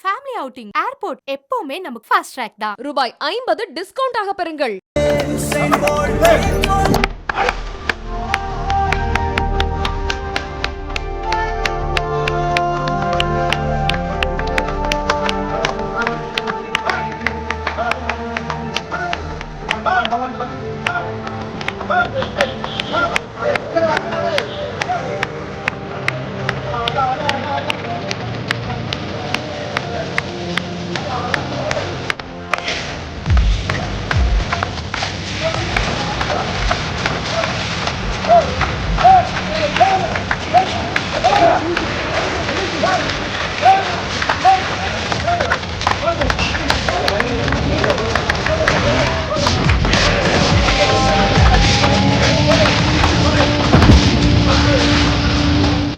Family outing airport எப்பவுமே நமக்கு fast track தான். ரூபாய் 50 டிஸ்கவுண்ட் ஆக பெறுங்கள்.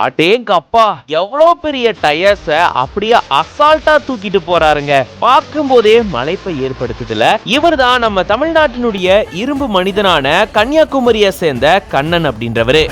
அடேங்க அப்பா, எவ்வளவு பெரிய டயர்ஸ அப்படியே அசால்ட்டா தூக்கிட்டு போறாருங்க. பார்க்கும் போதே மலைப்பை ஏற்படுத்துதுல. இவர்தான் நம்ம தமிழ்நாட்டினுடைய இரும்பு மனிதனான கன்னியாகுமரியை சேர்ந்த கண்ணன் அப்படின்றவரு.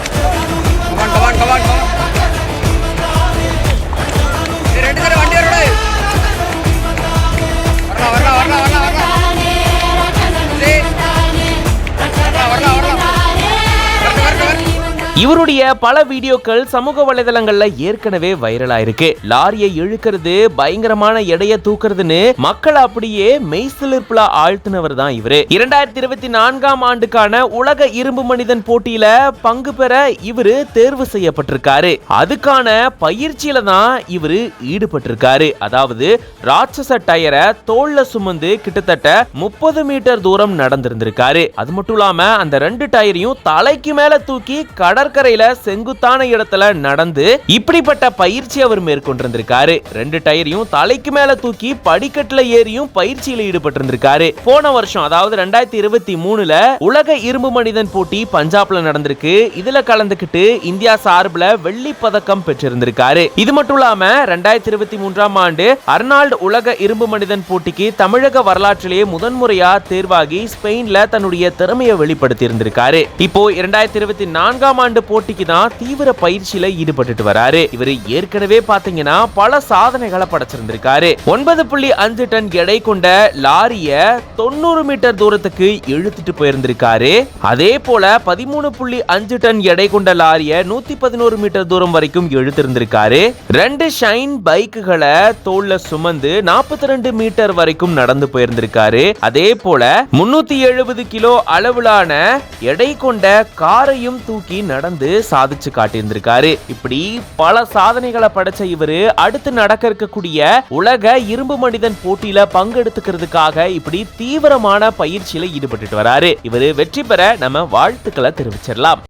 இவருடைய பல வீடியோக்கள் சமூக வலைதளங்கள்ல ஏற்கனவே வைரலா இருக்கு. லாரியை இழுக்கிறது, பயங்கரமான எடையை தூக்குறதுன்னு மக்களை அப்படியே மெய்சிலிர்ப்புல ஆழ்த்தினவர் தான் இவரு. 2024ஆம் ஆண்டுக்கான உலக இரும்பு மனிதன் போட்டியில பங்கு பெற இவரு தேர்வு செய்யப்பட்டிருக்காரு. அதுக்கான பயிற்சியில தான் இவரு ஈடுபட்டிருக்காரு. அதாவது ராட்சச டயரை தோல்ல சுமந்து கிட்டத்தட்ட 30 மீட்டர் தூரம் நடந்திருந்திருக்காரு. அது மட்டும் இல்லாம அந்த 2 டயரையும் தலைக்கு மேல தூக்கி கடற்கரையில செங்குத்தான இடத்துல நடந்து இப்படிப்பட்ட பயிற்சி அவர் மேற்கொண்டிருந்திருக்காரு. 2 டயரையும் தலைக்கு மேல தூக்கி படிக்கட்டுல ஏறியும் பயிற்சியில ஈடுபட்டிருந்திருக்காரு. போன வருஷம் அதாவது 2023ல உலக இரும்பு மனிதன் போட்டி பஞ்சாப்ல நடந்திருக்கு. இதுல கலந்துக்கிட்டு இந்தியா சார்பில் வெள்ளி பதக்கம் பெற்றிருந்திருக்காரு. இது மட்டும் இல்லாம 2023ஆம் ஆண்டு அர்னால்டு உலக இரும்பு மனிதன் போட்டிக்கு தமிழக வரலாற்றிலேயே முதன்முறையா தேர்வாகி ஸ்பெயின்ல தன்னுடைய திறமையை வெளிப்படுத்தி இருந்திருக்காரு. இப்போ 2024ஆம் ஆண்டு போட்டிக்கு தான் தீவிர பயிற்சியில ஈடுபட்டு வராரு. இவர் ஏற்கனவே பாத்தீங்கன்னா பல சாதனைகளை படைச்சிருந்திருக்காரு. 9.5 டன் எடை கொண்ட லாரிய 90 மீட்டர் தூரத்துக்கு இழுத்துட்டு போயிருந்திருக்காரு. அதே போல 13.5 டன் எடை கொண்ட லாரிய 111 மீட்டர் தூரம் வரைக்கும் இழுத்திருந்திருக்காரு. 2 ஷைன் பைக்குகளை தோல்ல சுமந்து 42 மீட்டர் வரைக்கும் நடந்து போயிருந்திருக்காரு. அதே போல 370 கிலோ அளவிலான எடை கொண்ட காரையும் தூக்கி நடந்து சாதிச்சு காட்டியிருந்திருக்காரு. இப்படி பல சாதனைகளை படைச்ச இவரு அடுத்து நடக்க இருக்கக்கூடிய உலக இரும்பு மனிதன் போட்டியில பங்கெடுத்துக்கிறதுக்காக இப்படி தீவிரமான பயிற்சியில ஈடுபட்டு வராரு. இவரு வெற்றி பெற நம்ம வாழ்த்துக்களை தெரிவிச்சிடலாம்.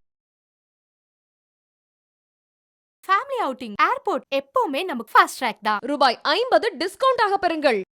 ஃபேமிலி அவுட்டிங் ஏர்போர்ட் எப்பவுமே நமக்கு ஃபாஸ்ட் ட்ராக் தான். ரூபாய் 50 டிஸ்கவுண்ட் ஆக பெறுங்கள்.